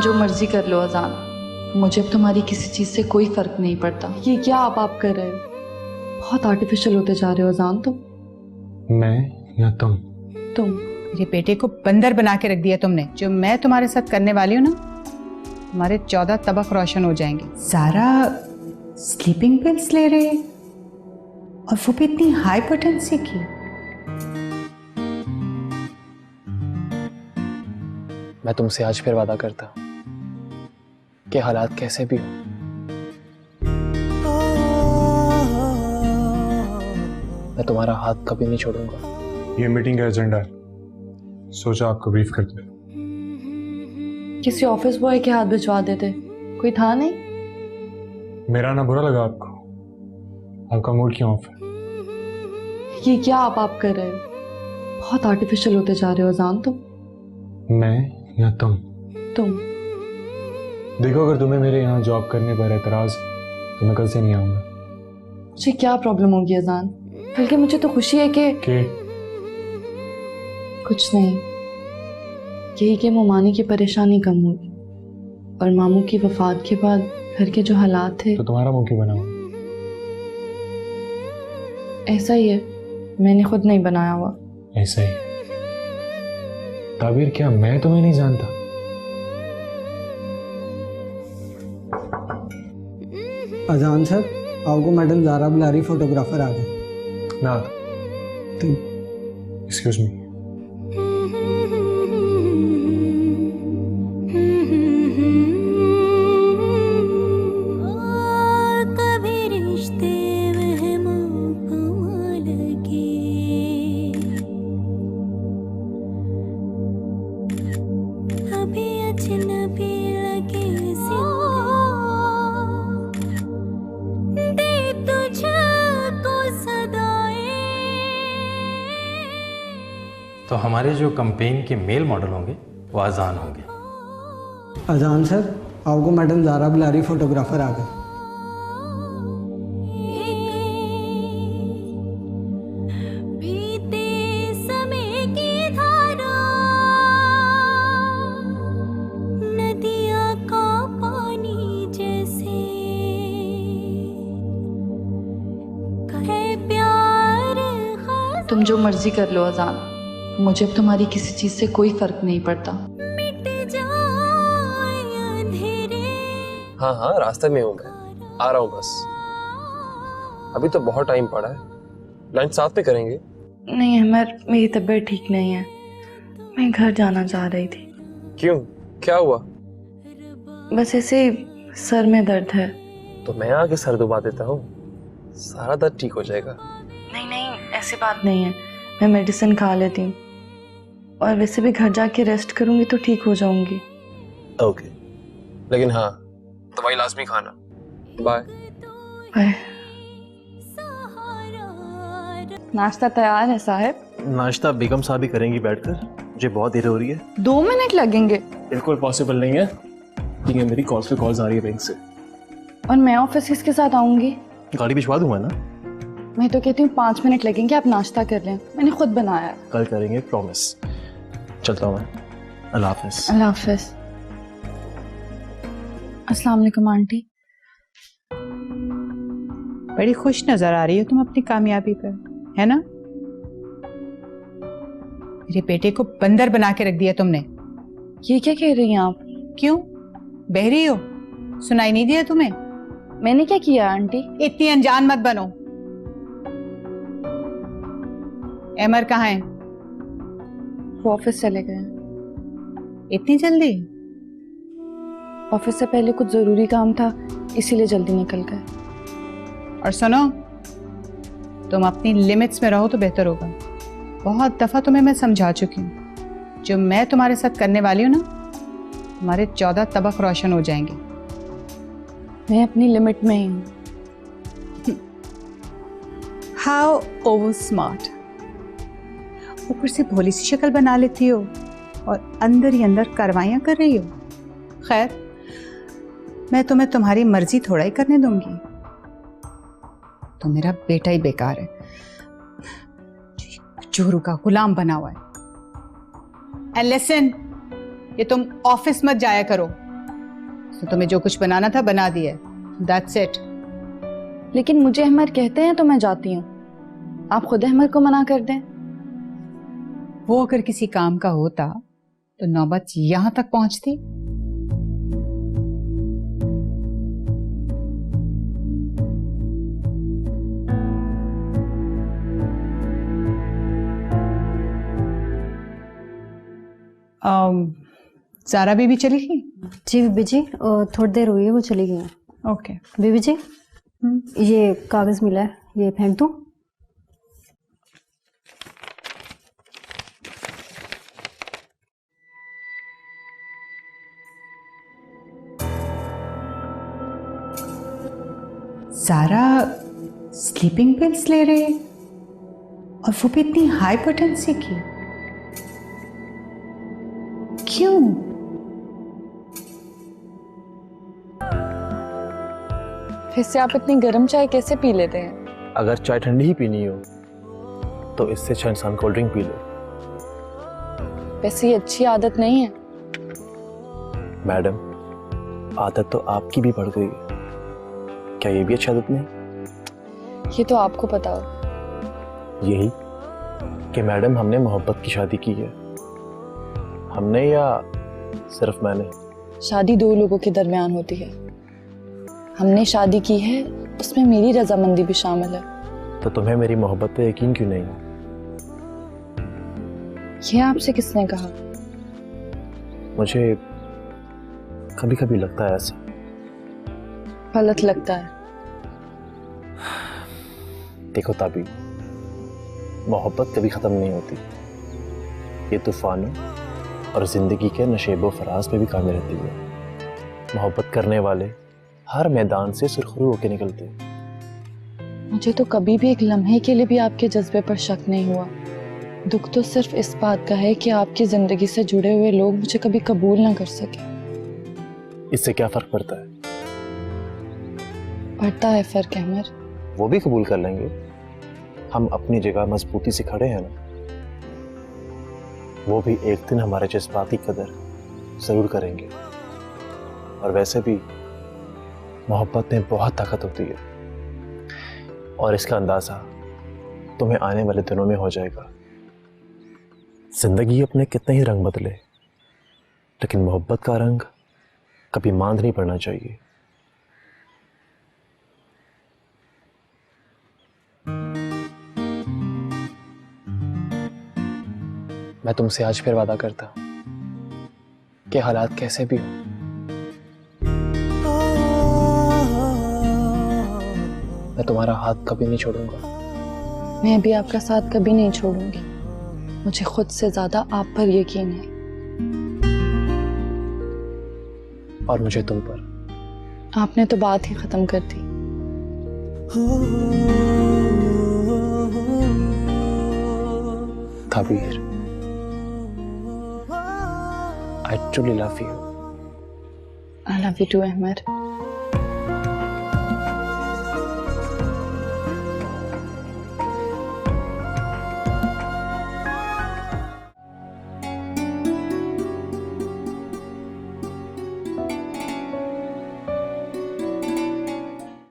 जो मर्जी कर लो अजान, मुझे अब तुम्हारी किसी चीज से कोई फर्क नहीं पड़ता। ये क्या आप कर रहे हो? बहुत आर्टिफिशियल होते जा रहे हो अजान तुम। मैं या तुम? तुम। मेरे बेटे को बंदर बना के रख दिया तुमने। जो मैं तुम्हारे साथ करने वाली हूँ ना, हमारे 14 तबक रोशन हो जाएंगे। सारा स्लीपिंग पिल्स ले रहे और वो भी इतनी हाई पोटेंसी की। मैं तुमसे आज फिर वादा करता हूं कि हालात कैसे भी हो, मैं तुम्हारा हाथ कभी नहीं छोड़ूंगा। ये मीटिंग का एजेंडा है, सोचा आपको ब्रीफ करते। किसी ऑफिस बॉय के हाथ भिजवा देते, कोई था नहीं। मेरा ना बुरा लगा आपको? आपका मूड क्यों ऑफ है? ये क्या आप कर रहे हो? बहुत आर्टिफिशियल होते जा रहे हो अजान तुम। मैं या तुम? तुम। देखो, अगर तुम्हें मेरे यहाँ जॉब करने पर एतराज तो मैं कल से नहीं आऊंगा। मुझे क्या प्रॉब्लम होगी अजान? बल्कि मुझे तो खुशी है कि कुछ नहीं, यही कि मोमानी की परेशानी कम हुई और मामू की वफात के बाद घर के जो हालात थे। तो तुम्हारा मुंह क्यों बना हुआ? ऐसा ही है, मैंने खुद नहीं बनाया हुआ। ऐसा ही? ताबीर, क्या मैं तुम्हें नहीं जानता? अजान सर, आपको मैडम ज़ारा बुला रही, फोटोग्राफर आ गए। ना, तुम एक्सक्यूज मी। तो हमारे जो कैंपेन के मेल मॉडल होंगे वो अजान होंगे। अजान सर, आपको मैडम ज़ारा बुला रही, फोटोग्राफर आ गए। तुम जो मर्जी कर लो अजान, मुझे अब तुम्हारी किसी चीज से कोई फर्क नहीं पड़ता। हाँ हाँ, रास्ते में हूँ, मैं आ रहा हूँ बस। अभी तो बहुत टाइम पड़ा है, लंच साथ में करेंगे। नहीं अमर, मेरी तबीयत ठीक नहीं है, मैं घर जाना चाह रही थी। क्यों, क्या हुआ? बस ऐसे सर में दर्द है। तो मैं आके सर दुबा देता हूँ, सारा दर्द ठीक हो जाएगा। नहीं नहीं, ऐसी बात नहीं है, मैं मेडिसिन खा लेती हूँ और वैसे भी घर जाके रेस्ट करूंगी तो ठीक हो जाऊंगी। ओके, लेकिन हाँ, दवाई लाजमी खाना। Bye bye. नाश्ता तैयार है साहब? नाश्ता बेगम साहब ही करेंगी बैठकर, मुझे बहुत देर हो रही है। 2 मिनट लगेंगे। बिल्कुल पॉसिबल नहीं है, ठीक है? मेरी कॉल्स पे कॉल्स आ रही है बैंक से। और मैं ऑफिस किसके साथ आऊंगी? गाड़ी भिजवा दूंगा ना। मैं तो कहती हूँ 5 मिनट लगेंगे, आप नाश्ता कर लें, मैंने खुद बनाया है। कल करेंगे, प्रॉमिस। चलता हूँ मैं, अल्लाह हाफिज। अल्लाह हाफिज। अस्सलाम वालेकुम आंटी। बड़ी खुश नजर आ रही हो तुम अपनी कामयाबी पर, है ना? मेरे बेटे को बंदर बना के रख दिया तुमने। ये क्या कह रही हैं आप? क्यों, बहरी हो? सुनाई नहीं दिया तुम्हें? मैंने क्या किया आंटी? इतनी अनजान मत बनो। एमर कहाँ है? वो ऑफिस चले गए। इतनी जल्दी? ऑफिस से पहले कुछ जरूरी काम था, इसीलिए जल्दी निकल गए। और सुनो, तुम अपनी लिमिट्स में रहो तो बेहतर होगा। बहुत दफा तुम्हें मैं समझा चुकी हूँ, जो मैं तुम्हारे साथ करने वाली हूँ ना, हमारे 14 तबक रोशन हो जाएंगे। मैं अपनी लिमिट में ही हूँ। How over smart. ऊपर से भोली सी शक्ल बना लेती हो और अंदर ही अंदर कार्रवाइयां कर रही हो। खैर, मैं तुम्हें तुम्हारी मर्जी थोड़ा ही करने दूंगी। तो मेरा बेटा ही बेकार है, चोरू का गुलाम बना हुआ है। एंड लिसन, ये तुम ऑफिस मत जाया करो, तो तुम्हें जो कुछ बनाना था बना दिया, दैट्स इट। लेकिन मुझे अहमर कहते हैं तो मैं जाती हूँ, आप खुद अहमर को मना कर दें। वो अगर किसी काम का होता तो नौबत यहां तक पहुंचती। ज़ारा बीबी चली गई? जी बीबी जी, थोड़ी देर हुई है वो चली गई हैं। ओके बीबी जी, ये कागज मिला है, ये फेंक दूं? ज़ारा स्लीपिंग पिल्स ले रही है और वो भी इतनी हाई पोटेंसी की, क्यों? फिर से आप इतनी गर्म चाय कैसे पी लेते हैं? अगर चाय ठंडी ही पीनी हो तो इससे अच्छा इंसान कोल्ड ड्रिंक पी लो। वैसे ये अच्छी आदत नहीं है। मैडम, आदत तो आपकी भी बढ़ गई है, क्या ये भी अच्छी आदत नहीं? ये तो आपको पता हो। यही कि मैडम हमने मोहब्बत की शादी की है। हमने या सिर्फ मैंने? शादी दो लोगों के दरमियान होती है। हमने शादी की है, उसमें मेरी रजामंदी भी शामिल है। तो तुम्हें मेरी मोहब्बत पे यकीन क्यों नहीं? ये आपसे किसने कहा? मुझे कभी कभी लगता है ऐसा। गलत लगता है। देखो ताबी, मोहब्बत कभी ख़त्म नहीं होती। ये तूफानों और ज़िंदगी के नशेबो फराज में भी कायम रहती है। मोहब्बत करने वाले हर मैदान से सुरखरू होकर निकलते हैं। मुझे तो कभी भी एक लम्हे के लिए भी आपके जज्बे पर शक नहीं हुआ। दुख तो सिर्फ इस बात का है कि आपकी जिंदगी से जुड़े हुए लोग मुझे कभी कबूल ना कर सके। इससे क्या फ़र्क पड़ता है? पड़ता है फ़र्क अहमर। वो भी कबूल कर लेंगे। हम अपनी जगह मजबूती से खड़े हैं ना। वो भी एक दिन हमारे जज्बाती कदर ज़रूर करेंगे। और वैसे भी मोहब्बत में बहुत ताकत होती है, और इसका अंदाज़ा तुम्हें आने वाले दिनों में हो जाएगा। जिंदगी अपने कितने ही रंग बदले, लेकिन मोहब्बत का रंग कभी मांद नहीं पड़ना चाहिए। मैं तुमसे आज फिर वादा करता हूं कि हालात कैसे भी हो, मैं तुम्हारा हाथ कभी नहीं छोड़ूंगा। मैं भी आपका साथ कभी नहीं छोड़ूंगी। मुझे खुद से ज्यादा आप पर यकीन है। और मुझे तुम पर। आपने तो बात ही खत्म कर दी। ताबीर, I truly love you. I love you too, Ahmar.